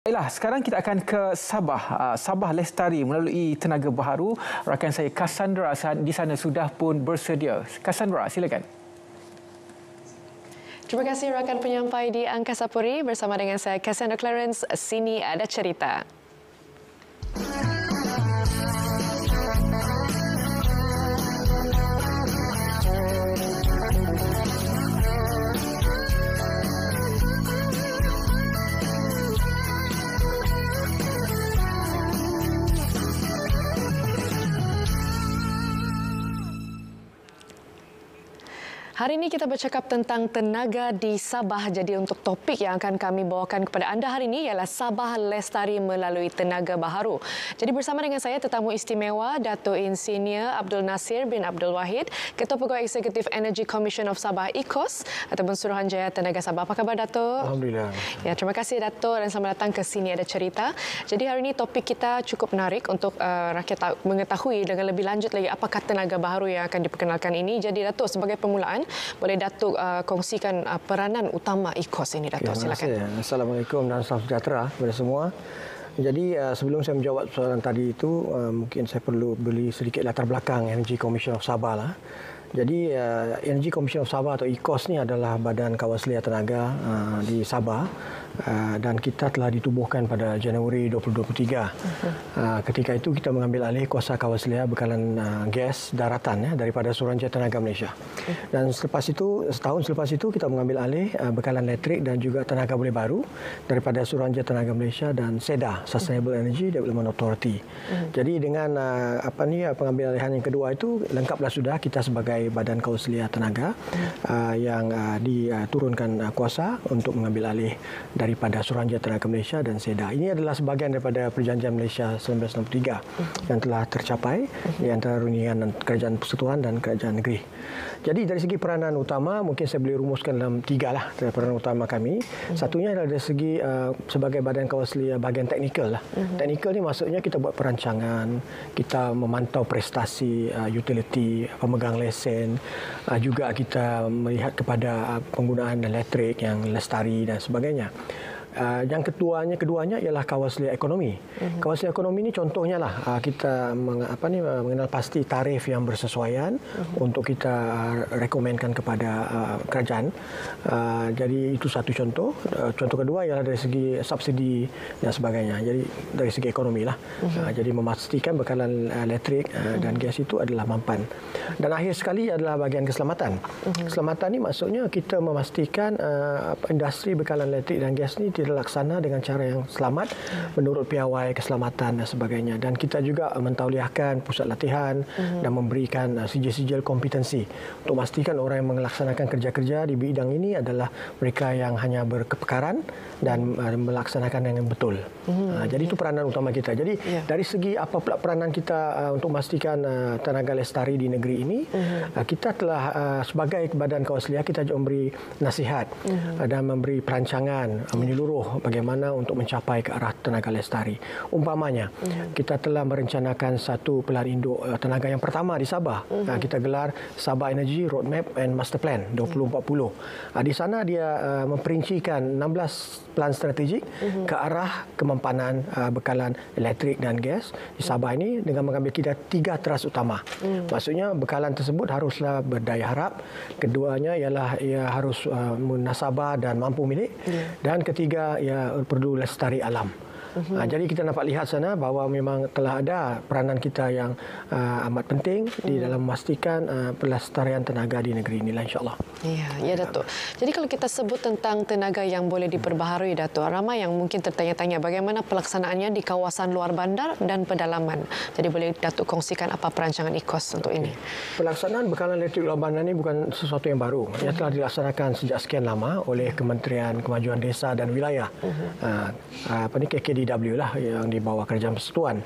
Baiklah, sekarang kita akan ke Sabah. Sabah Lestari melalui tenaga baharu. Rakan saya Cassandra di sana sudah pun bersedia. Cassandra, silakan. Terima kasih rakan penyampai di Angkasa Puri bersama dengan saya Cassandra Clarence. Sini ada cerita. Hari ini kita bercakap tentang tenaga di Sabah. Jadi untuk topik yang akan kami bawakan kepada anda hari ini ialah Sabah Lestari melalui tenaga baharu. Jadi bersama dengan saya tetamu istimewa Dato' Insinyur Abdul Nasir bin Abdul Wahid, Ketua Pegawai Eksekutif Energy Commission of Sabah ECOS ataupun Suruhanjaya Tenaga Sabah. Apa khabar Dato'? Alhamdulillah. Ya, terima kasih Dato' dan selamat datang ke Sini Ada Cerita. Jadi hari ini topik kita cukup menarik untuk rakyat mengetahui dengan lebih lanjut lagi apakah tenaga baharu yang akan diperkenalkan ini. Jadi Dato' sebagai permulaan, boleh Datuk kongsikan peranan utama ECOS ini, Datuk? Silakan. Assalamualaikum dan salam sejahtera kepada semua. Jadi sebelum saya menjawab soalan tadi itu, mungkin saya perlu beri sedikit latar belakang Energy Commission of Sabah lah. Jadi Energy Commission of Sabah atau ECOS ni adalah badan kawaslia tenaga di Sabah dan kita telah ditubuhkan pada Januari 2023. Ketika itu kita mengambil alih kuasa kawaslia bekalan gas daratan daripada Suruhanjaya Tenaga Malaysia. Dan setahun selepas itu kita mengambil alih bekalan elektrik dan juga tenaga boleh baru daripada Suruhanjaya Tenaga Malaysia dan SEDA, Sustainable Energy Development Authority. Jadi dengan pengambil alihan yang kedua itu lengkaplah sudah kita sebagai badan kawaslia tenaga yang diturunkan kuasa untuk mengambil alih daripada Suruhanjaya Tenaga Malaysia dan SEDA. Ini adalah sebahagian daripada Perjanjian Malaysia 1963 yang telah tercapai di antara rundingan kerajaan persekutuan dan kerajaan negeri. Jadi dari segi peranan utama mungkin saya boleh rumuskan dalam tiga lah peranan utama kami. Satunya adalah dari segi sebagai badan kawaslia bahagian teknikal lah. Teknikal ni maksudnya kita buat perancangan, kita memantau prestasi utility, pemegang lesen, juga kita melihat kepada penggunaan elektrik yang lestari dan sebagainya. Yang keduanya ialah kawaslia ekonomi. Kawaslia ekonomi ini contohnya lah kita mengenal pasti tarif yang bersesuaian untuk kita rekomenkan kepada kerajaan. Jadi itu satu contoh. Contoh kedua ialah dari segi subsidi dan sebagainya. Jadi dari segi ekonomi lah. Jadi memastikan bekalan elektrik dan gas itu adalah mampan. Dan akhir sekali adalah bahagian keselamatan. Keselamatan ini maksudnya kita memastikan industri bekalan elektrik dan gas ini dilaksana dengan cara yang selamat menurut piawai keselamatan dan sebagainya. Dan kita juga mentauliahkan pusat latihan dan memberikan sijil-sijil kompetensi untuk memastikan orang yang melaksanakan kerja-kerja di bidang ini adalah mereka yang hanya berkepakaran dan melaksanakan yang betul. Jadi itu peranan utama kita. Jadi dari segi apa pula peranan kita untuk memastikan tenaga lestari di negeri ini, kita telah sebagai badan kawaslia kita juga memberi nasihat dan memberi perancangan menyeluruh bagaimana untuk mencapai ke arah tenaga lestari. Umpamanya, kita telah merencanakan satu pilihan induk tenaga yang pertama di Sabah. Kita gelar Sabah Energy Roadmap and Master Plan 2040. Di sana dia memperincikan 16 plan strategik ke arah kemampanan bekalan elektrik dan gas di Sabah ini dengan mengambil tiga teras utama. Maksudnya bekalan tersebut haruslah berdaya harap, keduanya ialah ia harus munasabah dan mampu milik, dan ketiga ia perlu lestari alam. Jadi kita dapat lihat sana bahawa memang telah ada peranan kita yang amat penting di dalam memastikan pelestarian tenaga di negeri ini, insya-Allah. Ya Datuk. Jadi kalau kita sebut tentang tenaga yang boleh diperbaharui, Datuk, ramai yang mungkin tertanya-tanya bagaimana pelaksanaannya di kawasan luar bandar dan pedalaman. Jadi boleh Datuk kongsikan apa perancangan ECOS untuk ini? Pelaksanaan bekalan elektrik luar bandar ini bukan sesuatu yang baru. Ia telah dilaksanakan sejak sekian lama oleh Kementerian Kemajuan Desa dan Wilayah. KKD LDW lah yang di bawah Kerajaan Persekutuan.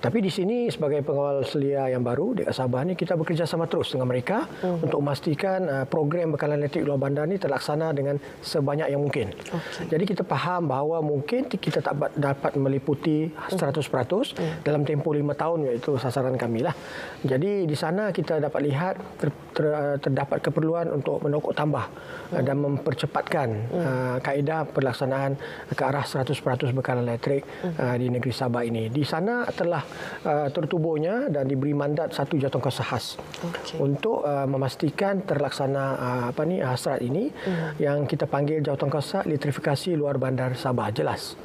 Tapi di sini sebagai pengawal selia yang baru dekat Sabah ni, kita bekerjasama terus dengan mereka untuk memastikan program bekalan elektrik luar bandar ni terlaksana dengan sebanyak yang mungkin. Jadi kita faham bahawa mungkin kita tak dapat meliputi 100% dalam tempoh 5 tahun, iaitu sasaran kami lah. Jadi di sana kita dapat lihat terdapat keperluan untuk menokok tambah dan mempercepatkan kaedah pelaksanaan ke arah 100% bekalan elektrik di negeri Sabah ini. Di sana telah tertubuhnya dan diberi mandat satu jawatankuasa khas untuk memastikan terlaksana hasrat ini yang kita panggil jawatankuasa elektrifikasi luar bandar Sabah. Jelas.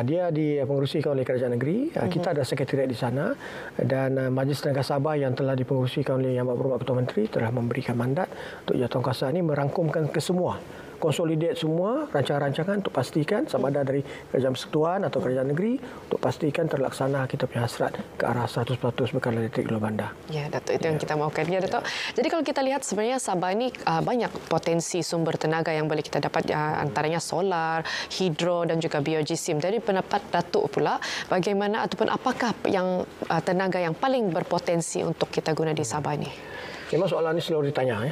Dia dipengerusikan oleh Kerajaan Negeri. Kita ada sekretariat di sana dan Majlis Tenaga Sabah yang telah dipengerusikan oleh Yang Berhormat Ketua Menteri telah memberikan mandat untuk jawatankuasa ini merangkumkan ke semua, konsolidate semua rancangan-rancangan untuk pastikan sama ada dari Kerajaan Persekutuan atau Kerajaan Negeri untuk pastikan terlaksana kita punya hasrat ke arah 100% bekalan elektrik luar bandar. Ya, Datuk, itu yang kita mahukan. Ya, Datuk. Jadi kalau kita lihat sebenarnya Sabah ini banyak potensi sumber tenaga yang boleh kita dapat, antaranya solar, hidro dan juga biogeosim. Dari pendapat Datuk pula, bagaimana ataupun apakah yang tenaga yang paling berpotensi untuk kita guna di Sabah ini? Memang soalan ini selalu ditanya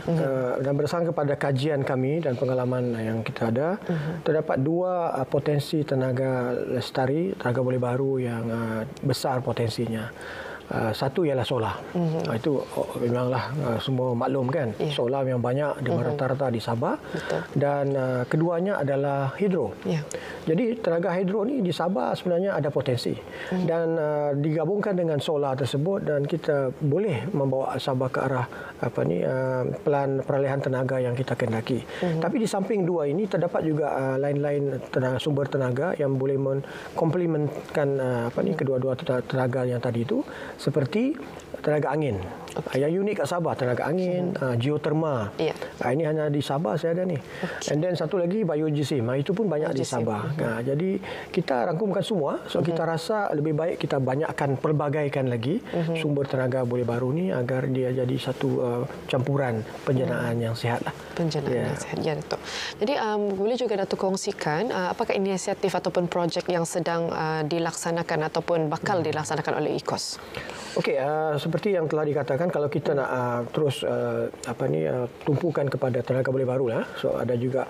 dan berdasarkan kepada kajian kami dan pengalaman yang kita ada, terdapat dua potensi tenaga lestari, tenaga boleh baru yang besar potensinya. Satu ialah solar. Itu memanglah semua maklum kan. Solar yang banyak di rata-rata di Sabah. Dan keduanya adalah hidro. Jadi tenaga hidro ni di Sabah sebenarnya ada potensi. Dan digabungkan dengan solar tersebut dan kita boleh membawa Sabah ke arah pelan perolehan tenaga yang kita kendaki. Tapi di samping dua ini terdapat juga lain-lain sumber tenaga yang boleh mengkomplementkan kedua-dua tenaga yang tadi itu, seperti tenaga angin. Yang unik kat Sabah, tenaga angin, geoterma. Ini hanya di Sabah saya ada ni. And then satu lagi biogeosim. Itu pun banyak di Sabah. Jadi kita rangkumkan semua. So kita rasa lebih baik kita banyakkan, pelbagaikan lagi sumber tenaga boleh baru ni agar dia jadi satu campuran penjanaan yang sihat lah. Penjanaan yang sihat, ya Datuk. Jadi boleh juga Datuk kongsikan apakah inisiatif ataupun projek yang sedang dilaksanakan ataupun bakal dilaksanakan oleh IKOS? Okey, seperti yang telah dikatakan, kalau kita nak terus tumpukan kepada tenaga boleh baru lah. So ada juga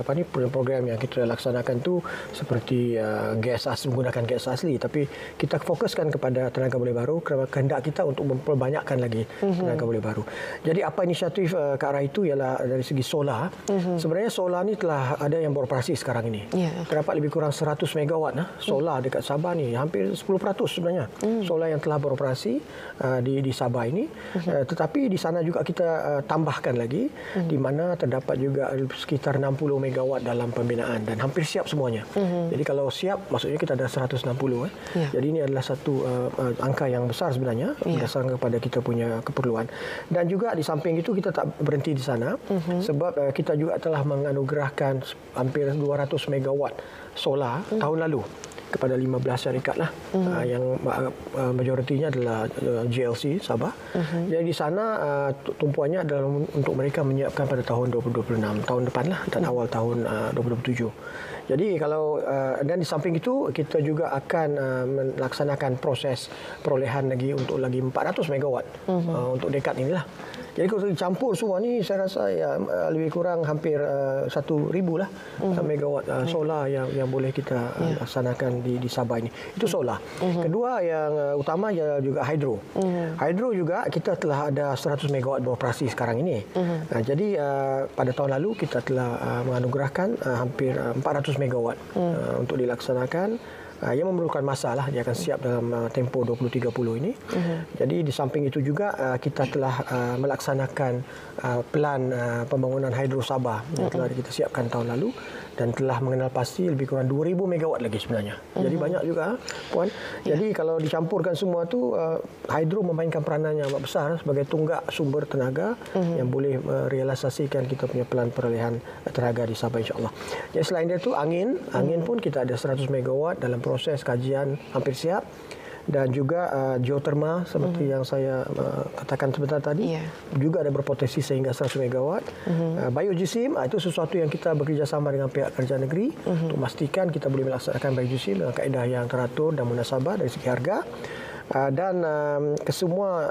program-program yang kita laksanakan tu seperti menggunakan gas asli, tapi kita fokuskan kepada tenaga boleh baru kerana kehendak kita untuk memperbanyakkan lagi tenaga boleh baru. Jadi apa inisiatif ke arah itu ialah dari segi solar. Sebenarnya solar ni telah ada yang beroperasi sekarang ini. Terdapat lebih kurang 100 megawatt solar dekat Sabah ni, hampir 10% sebenarnya. Solar yang telah beroperasi di Sabah ini. Tetapi di sana juga kita tambahkan lagi, di mana terdapat juga sekitar 60 megawatt dalam pembinaan dan hampir siap semuanya. Jadi kalau siap, maksudnya kita ada 160. Jadi ini adalah satu angka yang besar sebenarnya berdasarkan kepada kita punya keperluan. Dan juga di samping itu kita tak berhenti di sana, sebab kita juga telah menganugerahkan hampir 200 megawatt solar tahun lalu kepada 15 syarikat lah, yang majoritinya adalah GLC Sabah. Jadi di sana tumpuannya adalah untuk mereka menyiapkan pada tahun 2026, tahun depan lah, dan awal tahun 2027. Jadi kalau dan di samping itu kita juga akan melaksanakan proses perolehan lagi untuk lagi 400 megawatt untuk dekad inilah. Jadi kalau dicampur semua ni, saya rasa lebih kurang hampir 1,000 lah megawatt solar yang boleh kita laksanakan di Sabah ini. Itu solar. Kedua yang utama ialah juga hidro. Hidro juga kita telah ada 100 megawatt beroperasi sekarang ini. Jadi pada tahun lalu kita telah menganugerahkan hampir 400 megawatt untuk dilaksanakan. Ia memerlukan masa lah, dia akan siap dalam tempoh 2030 ini. Jadi di samping itu juga kita telah melaksanakan pelan pembangunan hidro Sabah yang telah kita siapkan tahun lalu dan telah mengenal pasti lebih kurang 2,000 megawatt lagi sebenarnya. Jadi banyak juga, Puan. Jadi kalau dicampurkan semua tu, hidro memainkan peranan yang amat besar sebagai tunggak sumber tenaga yang boleh merealisasikan kita punya pelan perolehan tenaga di Sabah, insya-Allah. Jadi selain itu angin pun kita ada 100 megawatt dalam proses kajian hampir siap. dan juga geothermal seperti yang saya katakan sebentar tadi, juga ada berpotensi sehingga 100 megawatt. Biogeosim itu sesuatu yang kita bekerjasama dengan pihak kerajaan negeri untuk memastikan kita boleh melaksanakan biogeosim dengan kaedah yang teratur dan munasabah dari segi harga. Dan kesemua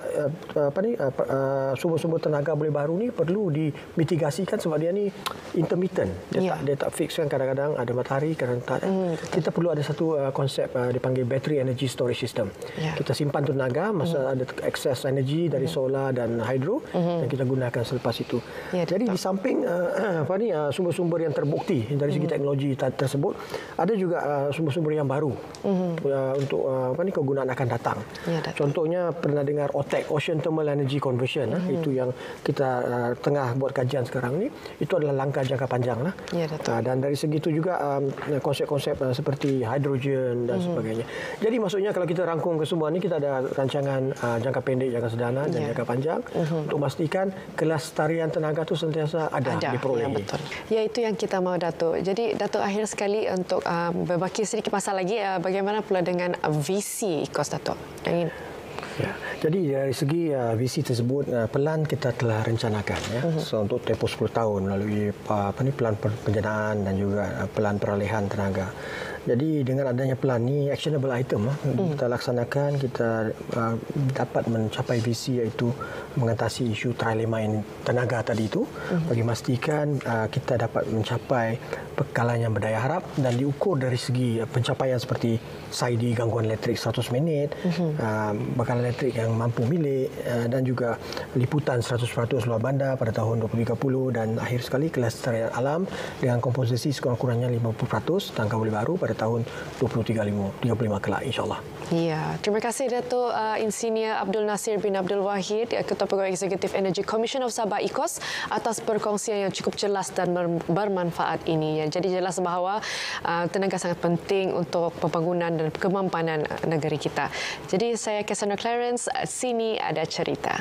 sumber-sumber tenaga boleh baru ni perlu dimitigasikan sebab dia ni intermittent. Dia tak fix kan, kadang-kadang ada matahari, kadang tak. Kita perlu ada satu konsep dipanggil battery energy storage system. Kita simpan tenaga masa ada excess energy dari solar dan hydro dan kita gunakan selepas itu. Jadi di samping sumber-sumber yang terbukti dari segi teknologi tersebut, ada juga sumber-sumber yang baru untuk kegunaan akan datang. Contohnya pernah dengar OTEC, Ocean Thermal Energy Conversion, itu yang kita tengah buat kajian sekarang ni. Itu adalah langkah jangka panjang lah. Dan dari segi itu juga konsep-konsep seperti hidrogen dan sebagainya. Jadi maksudnya kalau kita rangkum ke semua ni, kita ada rancangan jangka pendek, jangka sederhana dan jangka panjang untuk memastikan kelestarian tenaga itu sentiasa ada diperolehi. Betul. Ya, itu yang kita mau, Datuk. Jadi Datuk, akhir sekali untuk berbagi sedikit masa lagi, bagaimana pula dengan visi IKOS, Datuk? Jadi dari segi visi tersebut, pelan kita telah rencanakan untuk tempoh 10 tahun melalui pelan penjanaan dan juga pelan peralihan tenaga. Jadi dengan adanya pelan ni, actionable item kita laksanakan, kita dapat mencapai visi iaitu mengatasi isu trilema tenaga tadi itu, bagi memastikan kita dapat mencapai bekalan yang berdaya harap dan diukur dari segi pencapaian seperti SAIDI gangguan elektrik 100 minit, bekalan elektrik yang mampu milik dan juga liputan 100% luar bandar pada tahun 2030 dan akhir sekali kelestarian alam dengan komposisi sekurang-kurangnya 50% tangga boleh baru pada tahun 2035 kelak, insyaAllah. Ya, terima kasih Datuk Insinyur Abdul Nasir bin Abdul Wahid, Ketua Pegawai Eksekutif Energy Commission of Sabah IKOS, atas perkongsian yang cukup jelas dan bermanfaat ini. Jadi jelas bahawa tenaga sangat penting untuk pembangunan dan kemampanan negeri kita. Jadi saya Cassandra Clarence, sini ada cerita.